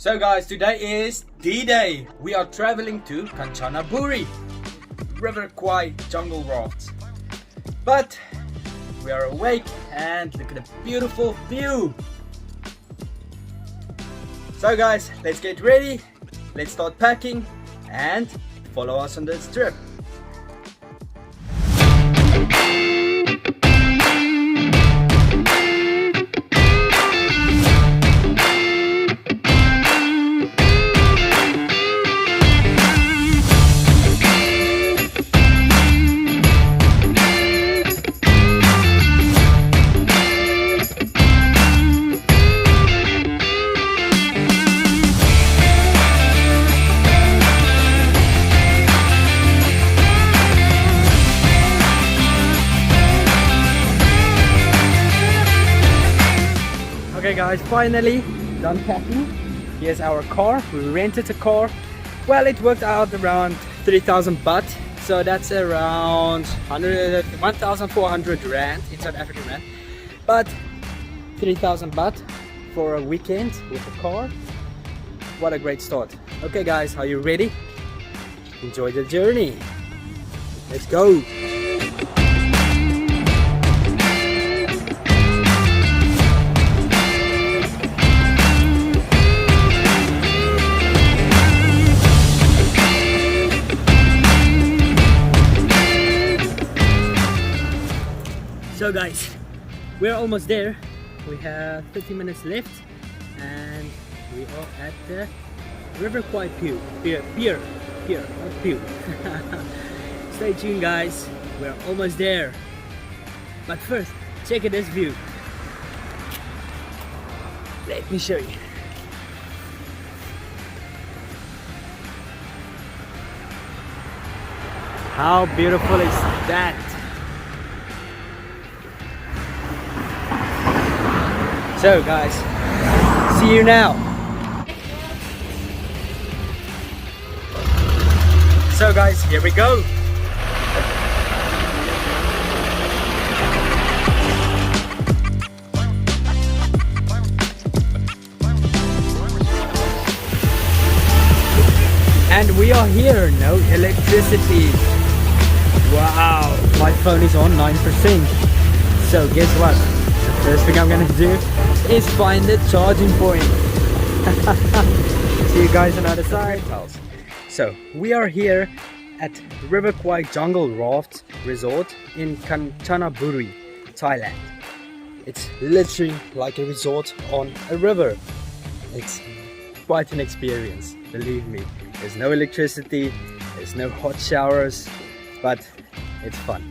So guys, today is D-Day. We are traveling to Kanchanaburi, River Kwai Jungle Rafts. But we are awake and look at the beautiful view. So guys, let's get ready. Let's start packing and follow us on this trip. Okay guys, finally done packing. Here's our car. We rented a car. Well, it worked out around 3,000 baht. So that's around 1,400 rand in South African rand. But 3,000 baht for a weekend with a car. What a great start. Okay guys, are you ready? Enjoy the journey. Let's go. So guys, we're almost there. We have 30 minutes left and we are at the River Kwai Pier, not Pew. Stay tuned guys, we're almost there. But first, check out this view. Let me show you. How beautiful is that? So guys, see you now. So guys, here we go. And we are here, no electricity. Wow, my phone is on 9%. So guess what? The first thing I'm gonna do is find the charging point. See you guys on the other side. Reptiles. So we are here at River Kwai Jungle Rafts Resort in Kanchanaburi, Thailand. It's literally like a resort on a river. It's quite an experience, believe me. There's no electricity, there's no hot showers, but it's fun.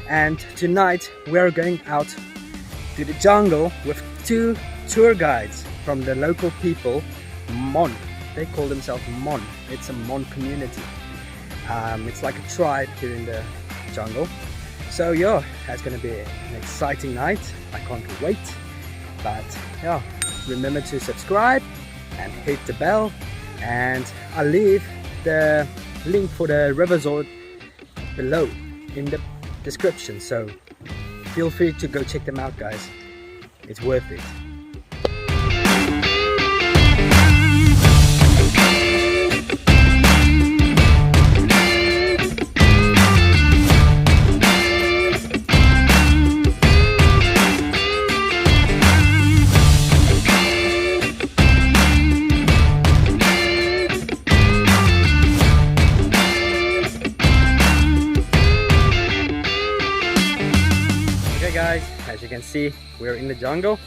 And tonight we're going out to the jungle with two tour guides from the local people, Mon. They call themselves Mon. It's a Mon community. It's like a tribe here in the jungle. So yeah, that's gonna be an exciting night. I can't wait. But yeah, remember to subscribe and hit the bell. And I'll leave the link for the river resort below in the description. So feel free to go check them out guys, it's worth it. Guys, as you can see, we're in the jungle.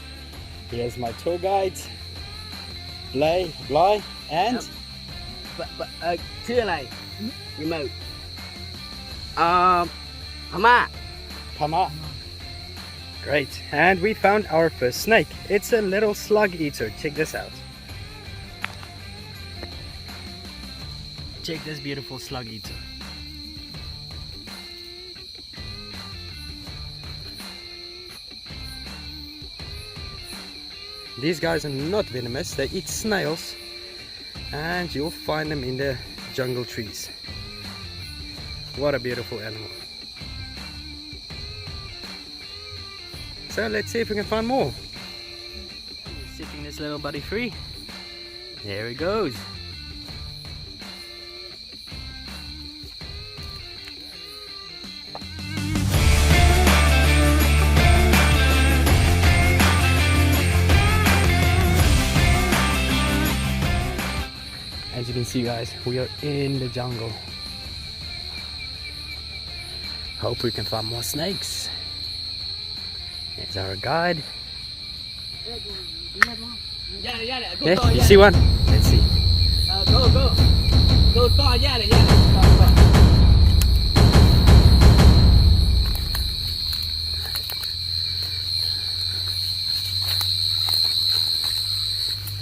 Here's my tour guides, Bly and Pama. Great, and we found our first snake. It's a little slug eater. Check this out. Check this beautiful slug eater. These guys are not venomous, they eat snails and you'll find them in the jungle trees. What a beautiful animal. So let's see if we can find more. Setting this little buddy free. There he goes. As you can see, guys, we are in the jungle. Hope we can find more snakes. Here's our guide. Yeah, you see one? Let's see.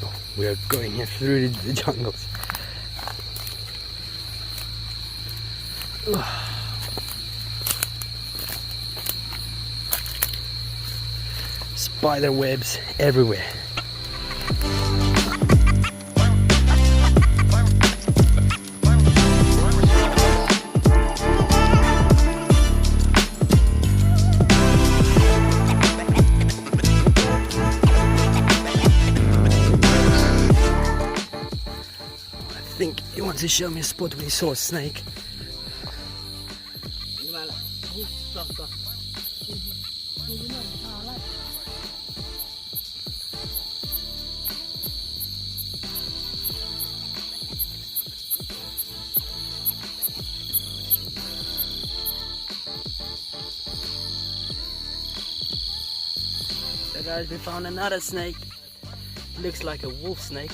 Go. We are going here through the jungles. Spider webs everywhere. I think he wants to show me a spot where he saw a snake. So guys, we found another snake. Looks like a wolf snake.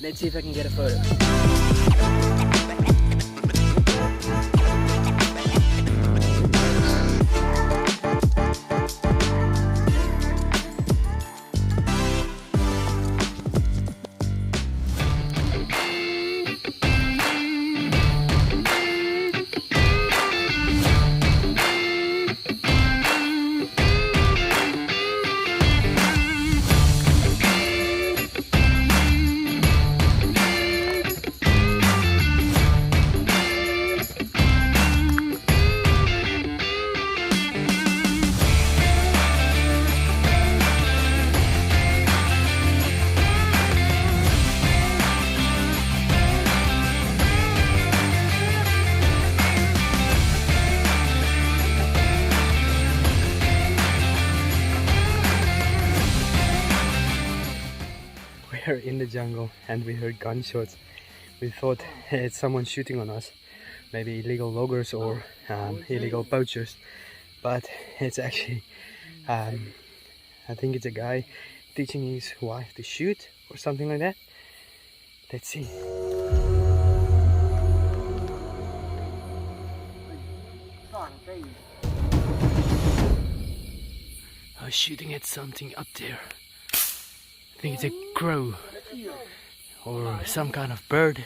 Let's see if I can get a photo. We're in the jungle and we heard gunshots. We thought it's someone shooting on us, maybe illegal loggers or illegal poachers, but it's actually I think it's a guy teaching his wife to shoot or something like that. Let's see. I was shooting at something up there. I think it's a crow or some kind of bird.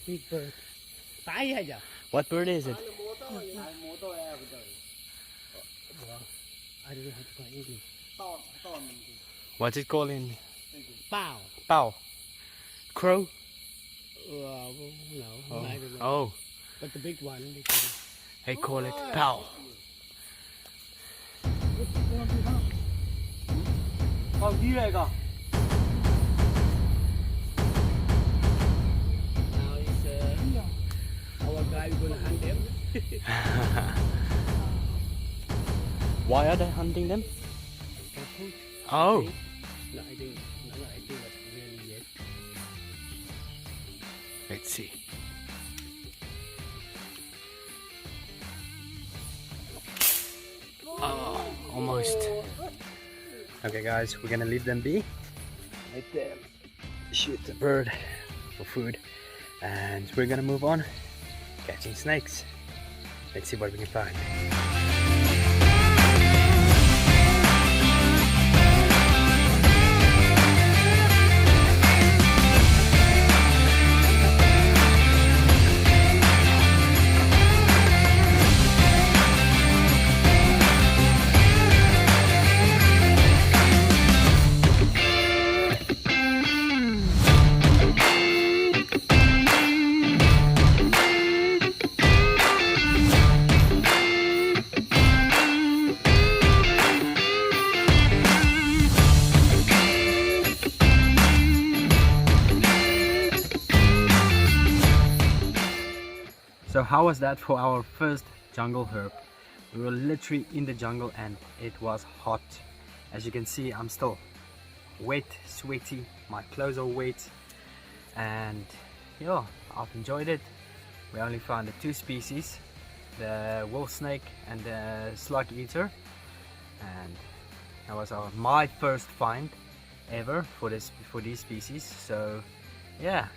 Big bird. What bird is it? I don't know how to call English. What's it called in? Bao. Bao. Crow? No, Oh. I don't know. Oh, But the big one, they call it bao. Con gì này cơ? Now it's our guy gonna hunt them. Why are they hunting them? For food. Oh, No, I think, but really yes. let's see. Oh, almost. Okay guys, we're gonna leave them be. Let them shoot the bird for food. And we're gonna move on catching snakes. Let's see what we can find. how was that for our first jungle herp? We were literally in the jungle and it was hot. As you can see, I'm still wet, sweaty, my clothes are wet, and yeah, I've enjoyed it. We only found the two species, the wolf snake and the slug eater, and that was my first find ever for these species. So yeah,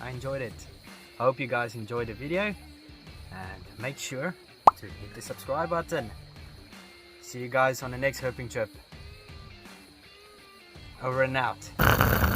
I enjoyed it. I hope you guys enjoyed the video, and make sure to hit the subscribe button. See you guys on the next herping trip. Over and out.